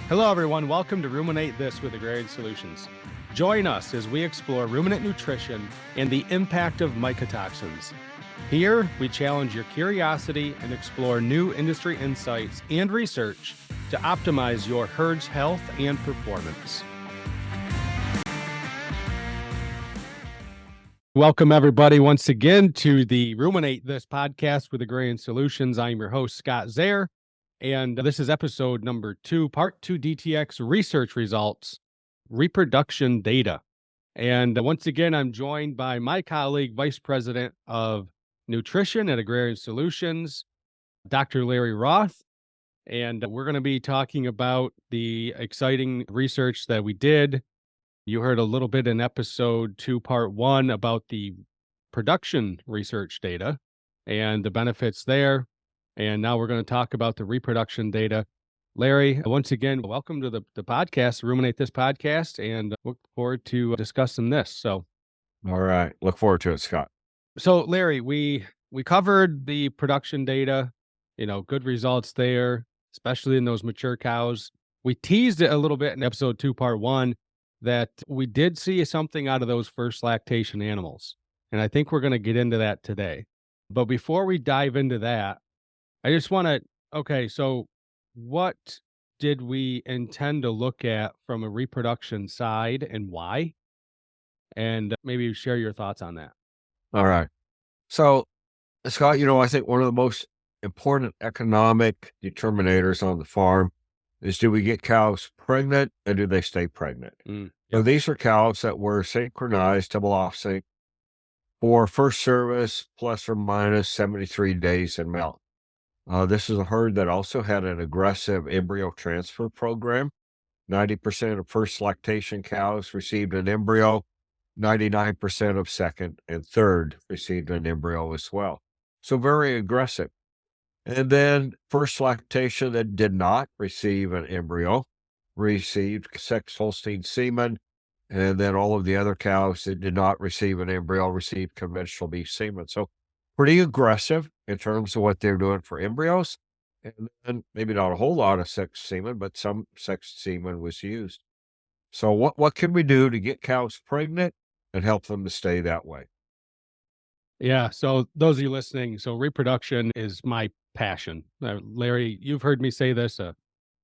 Hello, everyone. Welcome to Ruminate This with Agrarian Solutions. Join us as we explore ruminant nutrition and the impact of mycotoxins. Here, we challenge your curiosity and explore new industry insights and research to optimize your herd's health and performance. Welcome, everybody, once again to the Ruminate This podcast with Agrarian Solutions. I'm your host, Scott Zaire. And this is episode number 2, part 2 DTX research results, reproduction data. And once again, I'm joined by my colleague, Vice President of Nutrition at Agrarian Solutions, Dr. Larry Roth. And we're going to be talking about the exciting research that we did. You heard a little bit in episode 2, part 1 about the production research data and the benefits there. And now we're going to talk about the reproduction data. Larry, once again, welcome to the podcast, Ruminate This podcast, and look forward to discussing this. So, all right. Look forward to it, Scott. So, Larry, we covered the production data, good results there, especially in those mature cows. We teased it a little bit in episode 2, part 1, that we did see something out of those first lactation animals. And I think we're going to get into that today. But before we dive into that, I just want to, so what did we intend to look at from a reproduction side and why? And maybe share your thoughts on that. All right. So, Scott, I think one of the most important economic determinators on the farm is, do we get cows pregnant and do they stay pregnant? So these are cows that were synchronized, double off sync, for first service plus or minus 73 days in milk. This is a herd that also had an aggressive embryo transfer program. 90% of first lactation cows received an embryo. 99% of second and third received an embryo as well. So very aggressive. And then first lactation that did not receive an embryo received sex Holstein semen. And then all of the other cows that did not receive an embryo received conventional beef semen. So pretty aggressive in terms of what they're doing for embryos. And then maybe not a whole lot of sex semen, but some sex semen was used. So what can we do to get cows pregnant and help them to stay that way? Yeah. So those of you listening, so reproduction is my passion. Larry, you've heard me say this a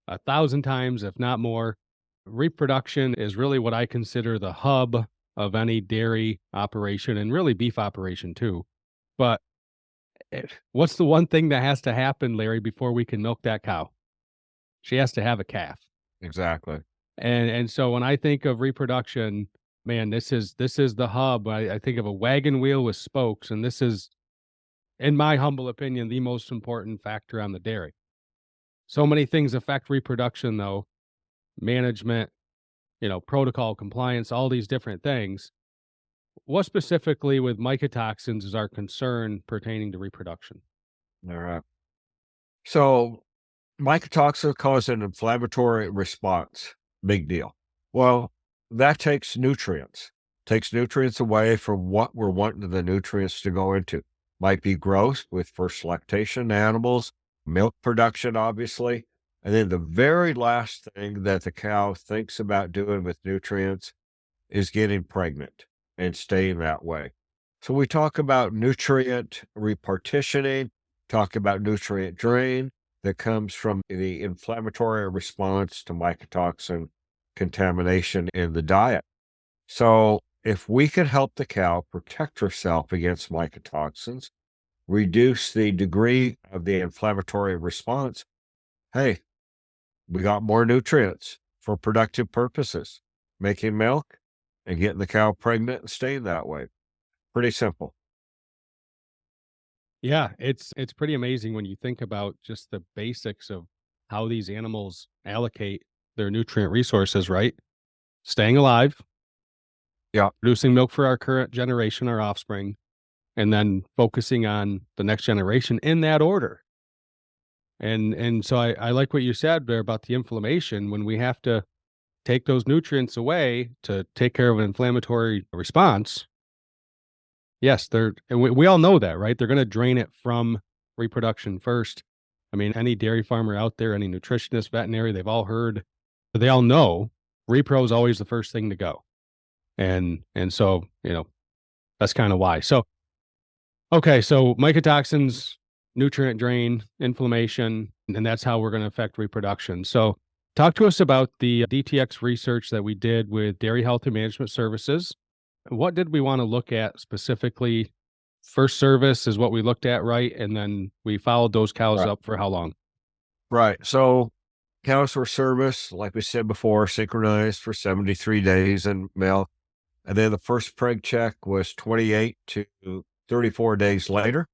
1,000 times, if not more. Reproduction is really what I consider the hub of any dairy operation and really beef operation too. But what's the one thing that has to happen, Larry, before we can milk that cow? She has to have a calf. Exactly. And so when I think of reproduction, man, this is the hub. I think of a wagon wheel with spokes, and this is, in my humble opinion, the most important factor on the dairy. So many things affect reproduction, though. Management, protocol, compliance, all these different things. What specifically with mycotoxins is our concern pertaining to reproduction? All right. So mycotoxins cause an inflammatory response. Big deal. Well, that takes nutrients away from what we're wanting the nutrients to go into. Might be growth with first lactation animals, milk production, obviously. And then the very last thing that the cow thinks about doing with nutrients is getting pregnant and staying that way. So we talk about nutrient repartitioning, talk about nutrient drain that comes from the inflammatory response to mycotoxin contamination in the diet. So if we could help the cow protect herself against mycotoxins, reduce the degree of the inflammatory response, hey, we got more nutrients for productive purposes, making milk and getting the cow pregnant and staying that way. Pretty simple. Yeah, it's pretty amazing when you think about just the basics of how these animals allocate their nutrient resources, right? Staying alive. Yeah. Producing milk for our current generation, our offspring, and then focusing on the next generation in that order. And so I like what you said there about the inflammation. When we have to take those nutrients away to take care of an inflammatory response, yes, and we all know that, right? They're going to drain it from reproduction first. I mean, any dairy farmer out there, any nutritionist, veterinary, they've all heard they all know repro is always the first thing to go. And so, that's kind of why. So, okay. So mycotoxins, nutrient drain, inflammation, and that's how we're going to affect reproduction. So talk to us about the DTX research that we did with Dairy Health and Management Services. What did we want to look at specifically? First service is what we looked at, right? And then we followed those cows Right. up for how long? Right. So cows were serviced, like we said before, synchronized for 73 days in milk. And then the first preg check was 28 to 34 days later.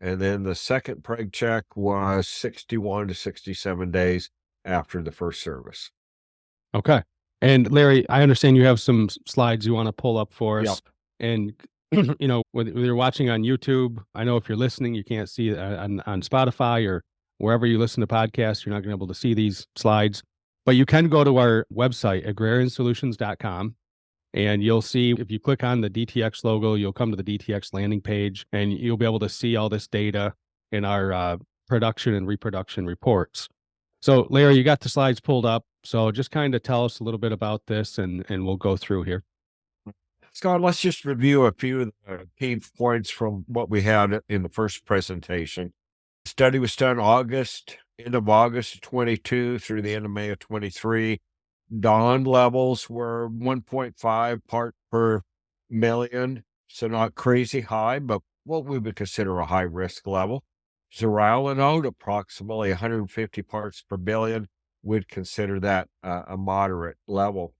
And then the second preg check was 61 to 67 days after the first service. Okay. And Larry, I understand you have some slides you want to pull up for us. Yep. And, whether you're watching on YouTube, I know if you're listening, you can't see it on Spotify or wherever you listen to podcasts, you're not going to be able to see these slides. But you can go to our website, agrariansolutions.com, and you'll see if you click on the DTX logo, you'll come to the DTX landing page, and you'll be able to see all this data in our production and reproduction reports. So, Larry, you got the slides pulled up. So just kind of tell us a little bit about this, and we'll go through here. Scott, let's just review a few of the key points from what we had in the first presentation. The study was done end of August of 22 through the end of May of 23. Dawn levels were 1.5 part per million, so not crazy high, but what we would consider a high risk level. Zearalenone, approximately 150 parts per billion, would consider that a moderate level.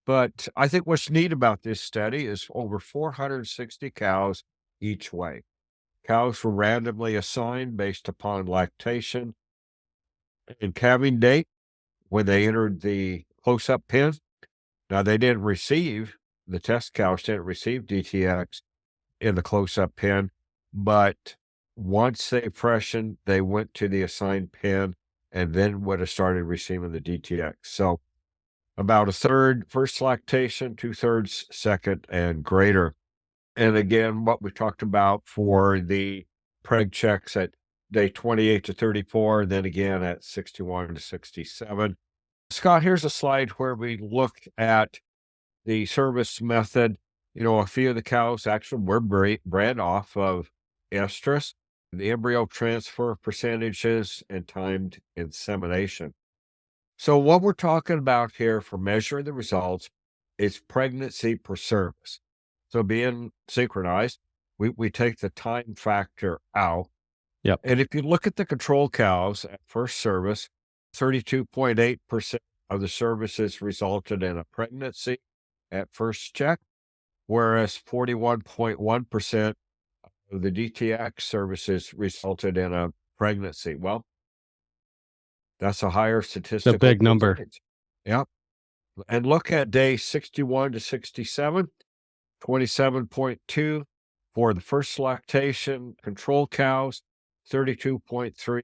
But I think what's neat about this study is over 460 cows each way. Cows were randomly assigned based upon lactation and calving date when they entered the close-up pen. Now, the test cows didn't receive DTX in the close-up pen, but once they freshened, they went to the assigned pen and then would have started receiving the DTX. So about a third first lactation, 2/3 second and greater. And again, what we talked about for the preg checks at day 28 to 34, and then again at 61 to 67. Scott, here's a slide where we look at the service method. A few of the cows actually were bred off of estrus, the embryo transfer percentages, and timed insemination. So what we're talking about here for measuring the results is pregnancy per service. So being synchronized, we take the time factor out. Yep. And if you look at the control cows at first service, 32.8% of the services resulted in a pregnancy at first check, whereas 41.1% of the DTX services resulted in a pregnancy. Well, that's a higher statistical It's a big number. percentage. Yep. And look at day 61 to 67, 27.2 for the first lactation control cows, 32.3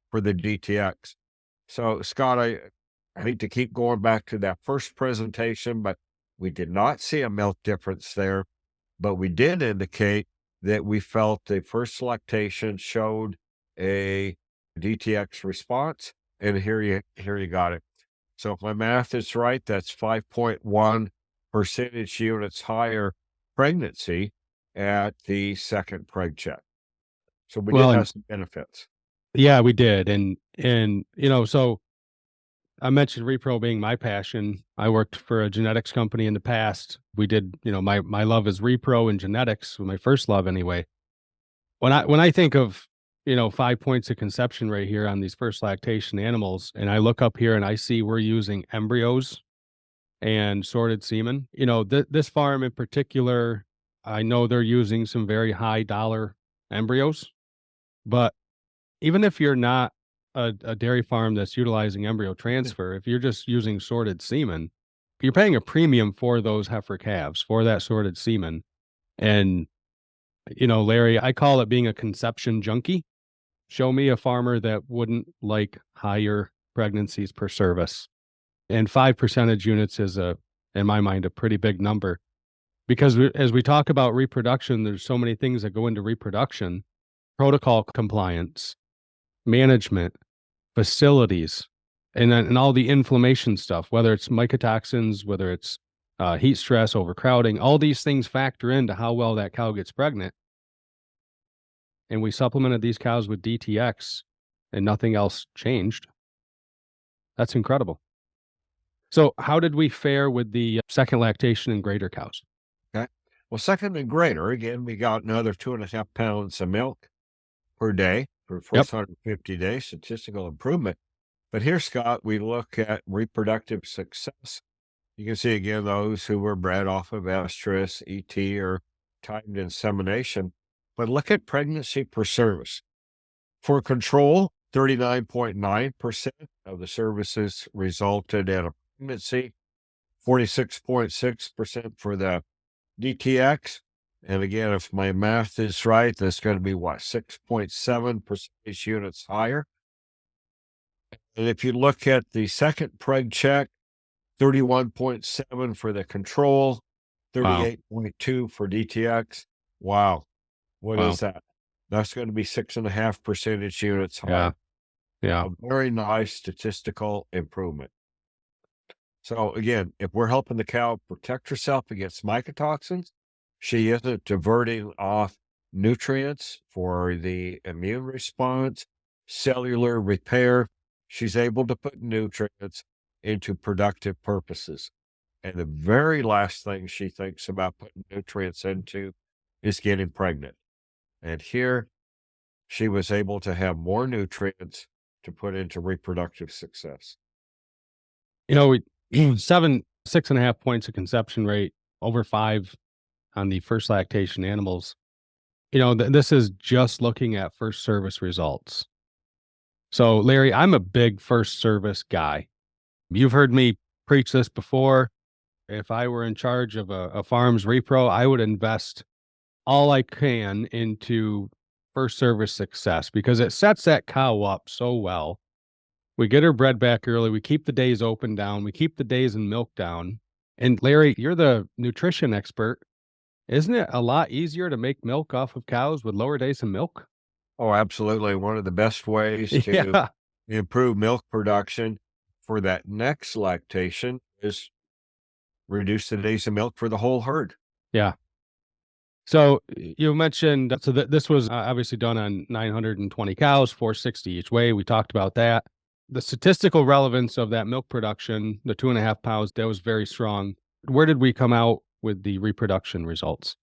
for the DTX. So, Scott, I hate to keep going back to that first presentation, but we did not see a milk difference there. But we did indicate that we felt the first lactation showed a DTX response. And here you got it. So if my math is right, that's 5.1 percentage units higher pregnancy at the second preg check. So we did have some benefits. Yeah, we did. And so I mentioned repro being my passion. I worked for a genetics company in the past. We did, my love is repro and genetics, my first love anyway. When I think of 5 points of conception right here on these first lactation animals, and I look up here and I see we're using embryos and sorted semen. This farm in particular, I know they're using some very high dollar embryos, but even if you're not a dairy farm that's utilizing embryo transfer, if you're just using sorted semen, you're paying a premium for those heifer calves, for that sorted semen. And, Larry, I call it being a conception junkie. Show me a farmer that wouldn't like higher pregnancies per service. And 5 percentage units is in my mind, a pretty big number. Because as we talk about reproduction, there's so many things that go into reproduction: protocol compliance, management, facilities, and all the inflammation stuff, whether it's mycotoxins, whether it's heat stress, overcrowding, all these things factor into how well that cow gets pregnant. And we supplemented these cows with DTX and nothing else changed. That's incredible. So how did we fare with the second lactation and greater cows? Okay. Well, second and greater, again, we got another 2.5 pounds of milk per day for the Yep. first 150 days, statistical improvement. But here, Scott, we look at reproductive success. You can see again those who were bred off of estrus, ET, or timed insemination. But look at pregnancy per service. For control, 39.9% of the services resulted in a pregnancy, 46.6% for the DTX. And again, if my math is right, that's going to be what, 6.7 percentage units higher. And if you look at the second preg check, 31.7 for the control, 38.2 for DTX. Wow. What is that? That's going to be 6.5 percentage units higher. Yeah. A very nice statistical improvement. So again, if we're helping the cow protect herself against mycotoxins, she isn't diverting off nutrients for the immune response, cellular repair. She's able to put nutrients into productive purposes. And the very last thing she thinks about putting nutrients into is getting pregnant. And here she was able to have more nutrients to put into reproductive success. You know, 6.5 points of conception rate, over 5 on the first lactation animals. You know, this is just looking at first service results. So, Larry, I'm a big first service guy. You've heard me preach this before. If I were in charge of a farm's repro, I would invest all I can into first service success because it sets that cow up so well. We get her bred back early. We keep the days open down. We keep the days in milk down. And Larry, you're the nutrition expert. Isn't it a lot easier to make milk off of cows with lower days in milk? Oh, absolutely. One of the best ways to Yeah. improve milk production for that next lactation is reduce the days of milk for the whole herd. Yeah. So you mentioned, so this was obviously done on 920 cows, 460 each way. We talked about that. The statistical relevance of that milk production, the 2.5 pounds, that was very strong. Where did we come out with the reproduction results?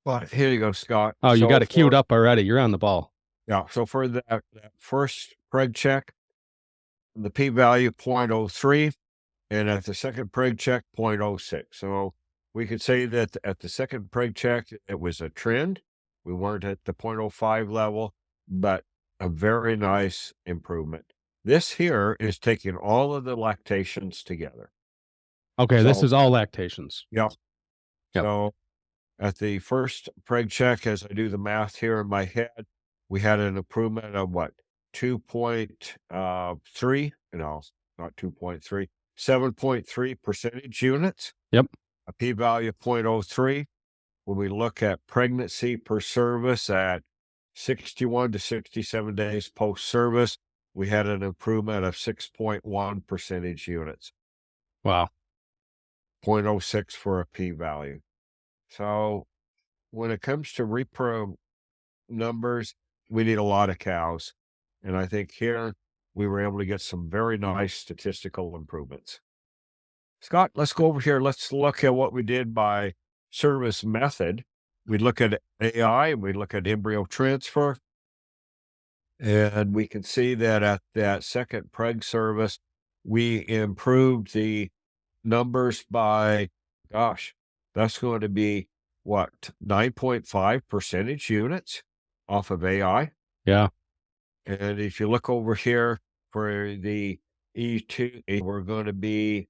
Well, here you go, Scott. Oh, you got it queued up already. You're on the ball. Yeah. So for that first preg check, the p-value 0.03, and at the second preg check, 0.06. So we could say that at the second preg check, it was a trend. We weren't at the 0.05 level, but a very nice improvement. This here is taking all of the lactations together. Okay, this is all lactations. Yep. So at the first preg check, as I do the math here in my head, we had an improvement of what? 2.3, no, not 2.3, 7.3 percentage units. Yep. A p-value of 0.03. When we look at pregnancy per service at 61 to 67 days post-service, we had an improvement of 6.1 percentage units. Wow. 0.06 for a p-value. So when it comes to repro numbers, we need a lot of cows. And I think here we were able to get some very nice statistical improvements. Scott, let's go over here. Let's look at what we did by service method. We look at AI, we look at embryo transfer, and we can see that at that second preg service, we improved the numbers by, gosh, that's going to be what, 9.5 percentage units off of AI. Yeah. And if you look over here for the E2, we're going to be,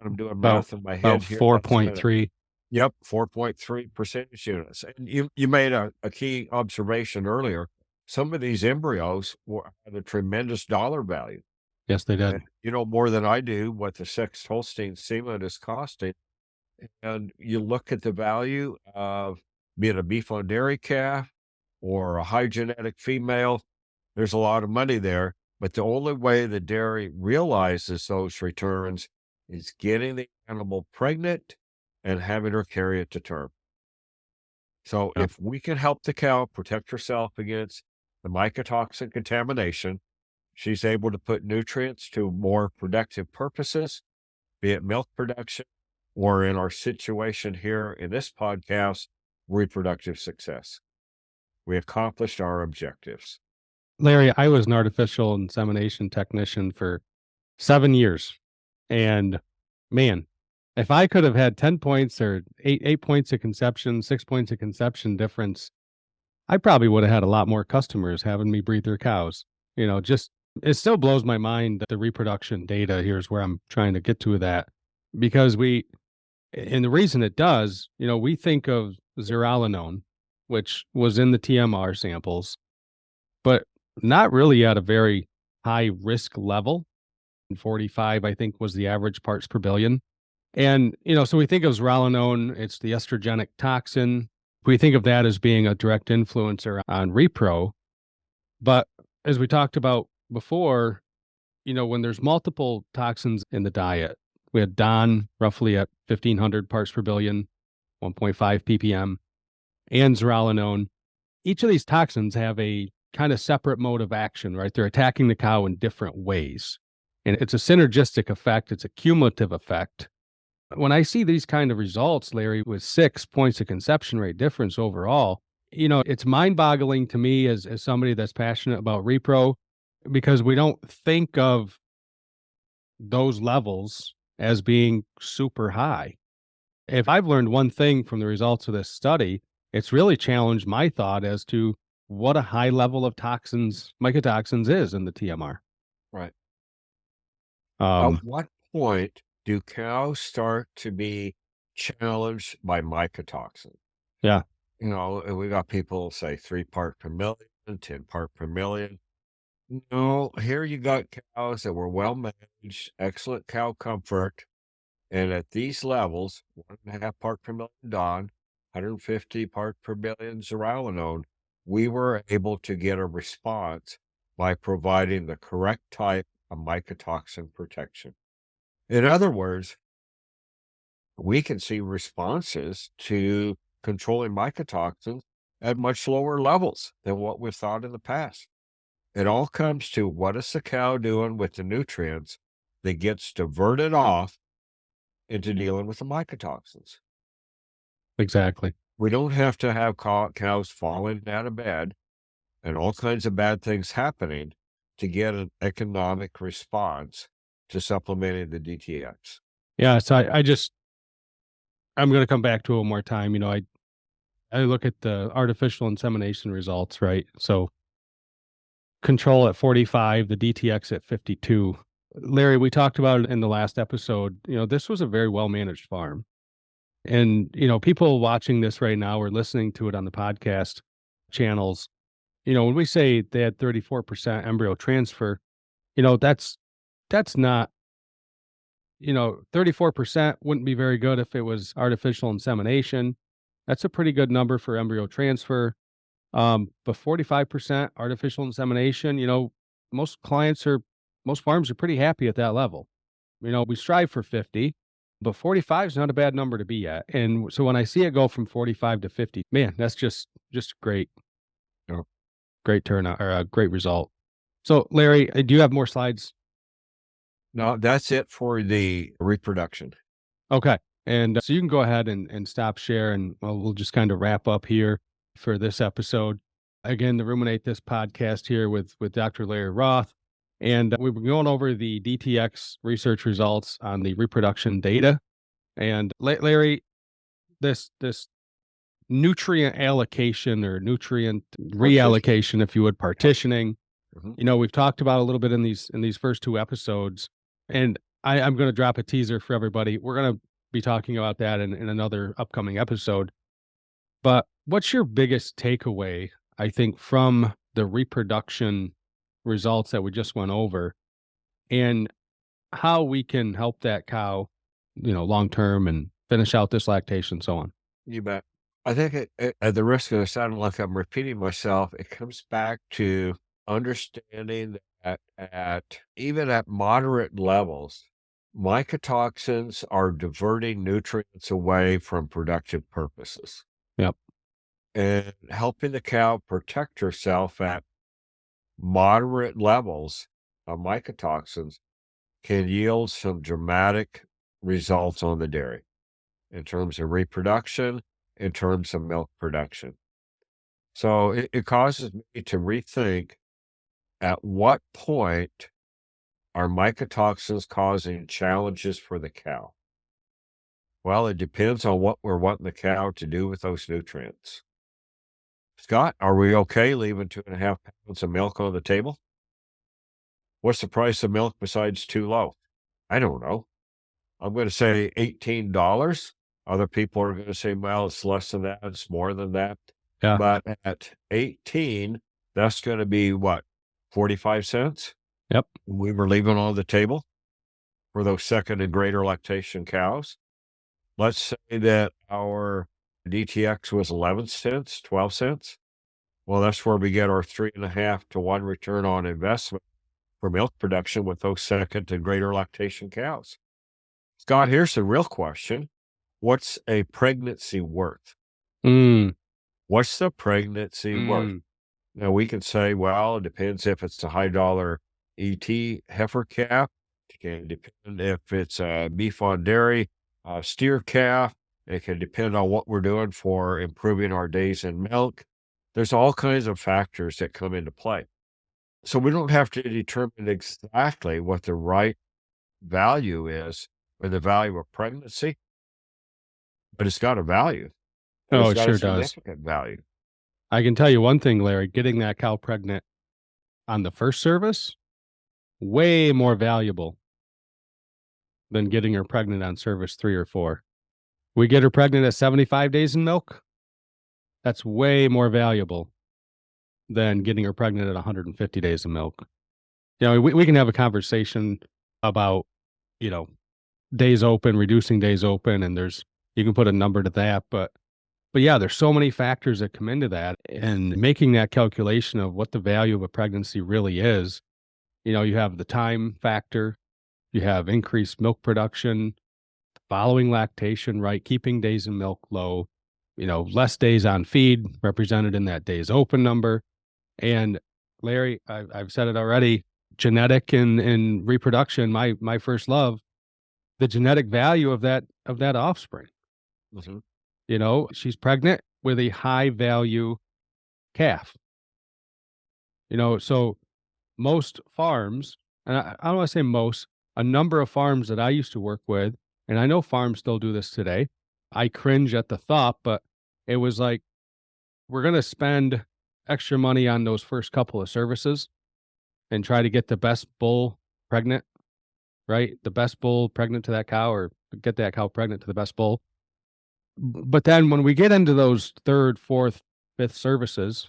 I'm doing math in my head about here. 4.3. Yep, 4.3 percentage units. And you made a key observation earlier. Some of these embryos had a tremendous dollar value. Yes, they did. And you know more than I do what the sexed Holstein semen is costing. And you look at the value of be it a beef on dairy calf or a high genetic female, there's a lot of money there. But the only way the dairy realizes those returns is getting the animal pregnant and having her carry it to term. So Yeah. if we can help the cow protect herself against the mycotoxin contamination, she's able to put nutrients to more productive purposes, be it milk production or in our situation here in this podcast, reproductive success. We accomplished our objectives. Larry, I was an artificial insemination technician for 7 years. And man, if I could have had 10 points or 8 points of conception, 6 points of conception difference, I probably would have had a lot more customers having me breed their cows. Just it still blows my mind that the reproduction data. Here's where I'm trying to get to that. Because and the reason it does, we think of zearalenone, which was in the TMR samples, but not really at a very high risk level. 45, I think, was the average parts per billion. And, so we think of zearalenone, it's the estrogenic toxin. We think of that as being a direct influencer on repro. But as we talked about before, when there's multiple toxins in the diet, we had Don roughly at 1,500 parts per billion, 1.5 ppm, and zearalenone. Each of these toxins have a kind of separate mode of action, right? They're attacking the cow in different ways. And it's a synergistic effect, it's a cumulative effect. When I see these kind of results, Larry, with 6 points of conception rate difference overall, it's mind-boggling to me as somebody that's passionate about repro, because we don't think of those levels as being super high. If I've learned one thing from the results of this study, it's really challenged my thought as to what a high level of toxins, mycotoxins, is in the TMR. Right. Um, At what point do cows start to be challenged by mycotoxin? yeah, We got people say 3 part per million, 10 part per million. No, here you got cows that were well managed, excellent cow comfort. And at these levels, 1.5 part per million Don, 150 part per billion zearalenone, we were able to get a response by providing the correct type of mycotoxin protection. In other words, we can see responses to controlling mycotoxins at much lower levels than what we've thought in the past. It all comes to what is the cow doing with the nutrients that gets diverted off into dealing with the mycotoxins. exactly. We don't have to have cows falling out of bed and all kinds of bad things happening to get an economic response to supplementing the DTX. Yeah, so I'm going to come back to it one more time. I look at the artificial insemination results, right? So control at 45, the DTX at 52. Larry, we talked about it in the last episode. This was a very well managed farm. And, people watching this right now or listening to it on the podcast channels, when we say they had 34% embryo transfer, that's not, 34% wouldn't be very good if it was artificial insemination. That's a pretty good number for embryo transfer. But 45% artificial insemination, most most farms are pretty happy at that level. We strive for 50, but 45 is not a bad number to be at. And so when I see it go from 45 to 50, man, that's just great, Yeah. great turnout or a great result. So Larry, do you have more slides? No, that's it for the reproduction. Okay. And so you can go ahead and stop share and we'll just kind of wrap up here for this episode. Again, the Ruminate This podcast here with Dr. Larry Roth. And we've been going over the DTX research results on the reproduction data. And Larry, this nutrient allocation or nutrient reallocation, if you would, partitioning, we've talked about a little bit in these first 2 episodes. And I'm going to drop a teaser for everybody. We're going to be talking about that in another upcoming episode. But what's your biggest takeaway, I think, from the reproduction results that we just went over and how we can help that cow, long term and finish out this lactation and so on? You bet. I think at the risk of sounding like I'm repeating myself, it comes back to understanding that even at moderate levels, mycotoxins are diverting nutrients away from productive purposes. Yep. And helping the cow protect herself at moderate levels of mycotoxins can yield some dramatic results on the dairy in terms of reproduction, in terms of milk production. So it causes me to rethink, at what point are mycotoxins causing challenges for the cow? Well, it depends on what we're wanting the cow to do with those nutrients. Scott, are we okay leaving 2.5 pounds of milk on the table? What's the price of milk besides too low? I don't know. I'm going to say $18. Other people are going to say, well, it's less than that. It's more than that. Yeah. But at 18, that's going to be what, 45 cents? Yep. We were leaving on the table for those second and greater lactation cows. Let's say that our DTX was 11 cents, 12 cents. Well, that's where we get our 3.5 to 1 return on investment for milk production with those second and greater lactation cows. Scott, here's the real question. What's a pregnancy worth? What's the pregnancy worth? Now, we can say, well, it depends if it's a high dollar ET heifer calf. It can depend if it's a beef on dairy steer calf. It can depend on what we're doing for improving our days in milk. There's all kinds of factors that come into play. So we don't have to determine exactly what the right value is or the value of pregnancy, but it's got a value. And Oh, it's it got sure a does. significant value. I can tell you one thing, Larry, getting that cow pregnant on the first service, way more valuable than getting her pregnant on service 3 or 4. We get her pregnant at 75 days in milk. That's way more valuable than getting her pregnant at 150 days of milk. You know, we can have a conversation about, you know, days open, reducing days open, and you can put a number to that, but yeah, there's so many factors that come into that, and making that calculation of what the value of a pregnancy really is. You know, you have the time factor, you have increased milk production, following lactation, right? Keeping days in milk low, you know, less days on feed represented in that days open number. And Larry, I've said it already, genetic and reproduction, my first love, the genetic value of that offspring. Mm-hmm. You know, she's pregnant with a high value calf. You know, so most farms, and I don't want to say most, a number of farms that I used to work with, and I know farms still do this today. I cringe at the thought, but it was like, we're going to spend extra money on those first couple of services and try to get the best bull pregnant, right? The best bull pregnant to that cow, or get that cow pregnant to the best bull. But then when we get into those third, fourth, fifth services,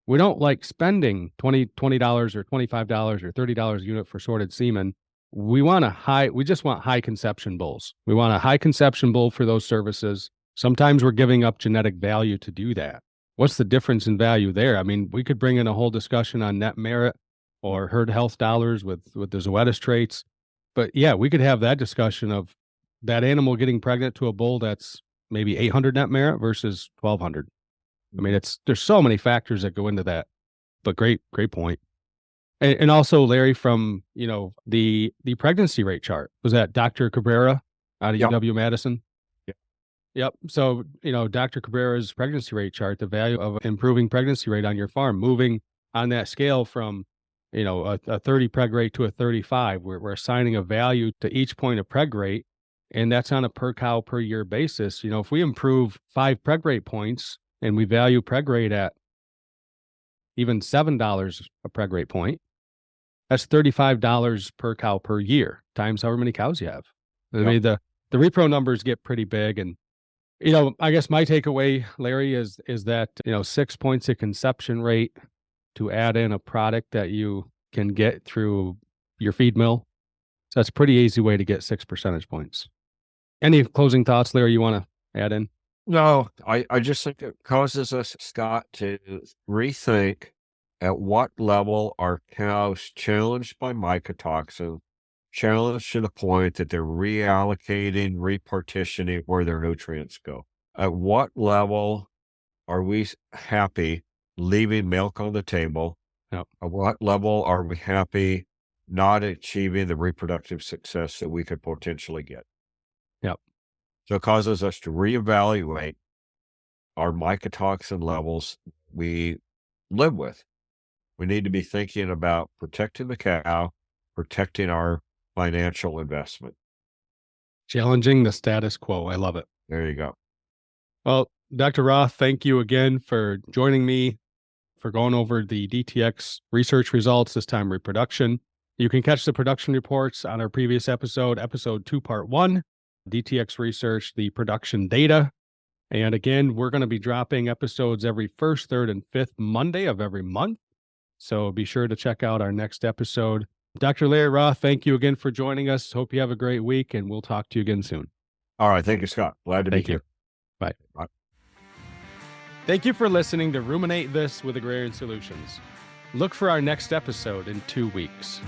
we don't like spending $20 or $25 or $30 a unit for sorted semen. We just want high conception bulls. We want a high conception bull for those services. Sometimes we're giving up genetic value to do that. What's the difference in value there? I mean, we could bring in a whole discussion on net merit or herd health dollars with the Zoetis traits. But yeah, we could have that discussion of that animal getting pregnant to a bull that's maybe 800 net merit versus 1200. I mean, there's so many factors that go into that, but great point. And also, Larry, from, you know, the pregnancy rate chart, was that Dr. Cabrera out of UW-Madison? Yep. Yep. So, you know, Dr. Cabrera's pregnancy rate chart, the value of improving pregnancy rate on your farm, moving on that scale from, you know, a 30 preg rate to a 35, we're assigning a value to each point of preg rate, and that's on a per cow per year basis. You know, if we improve 5 preg rate points and we value preg rate at even $7 a preg rate point, that's $35 per cow per year times however many cows you have. I mean, the repro numbers get pretty big. And, you know, I guess my takeaway, Larry, is that, you know, 6 points of conception rate to add in a product that you can get through your feed mill. So that's a pretty easy way to get 6 percentage points. Any closing thoughts, Larry, you want to add in? No, I just think it causes us, Scott, to rethink At what level are cows challenged by mycotoxin, challenged to the point that they're reallocating, repartitioning where their nutrients go? At what level are we happy leaving milk on the table? Yep. At what level are we happy not achieving the reproductive success that we could potentially get? Yep. So it causes us to reevaluate our mycotoxin levels we live with. We need to be thinking about protecting the cow, protecting our financial investment. Challenging the status quo. I love it. There you go. Well, Dr. Roth, thank you again for joining me for going over the DTX research results, this time reproduction. You can catch the production reports on our previous episode 2, part 1, DTX research, the production data. And again, we're going to be dropping episodes every first, third, and fifth Monday of every month. So be sure to check out our next episode. Dr. Larry Roth, thank you again for joining us. Hope you have a great week, and we'll talk to you again soon. All right. Thank you, Scott. Glad to be here. Bye. Bye. Thank you for listening to Ruminate This with Agrarian Solutions. Look for our next episode in 2 weeks.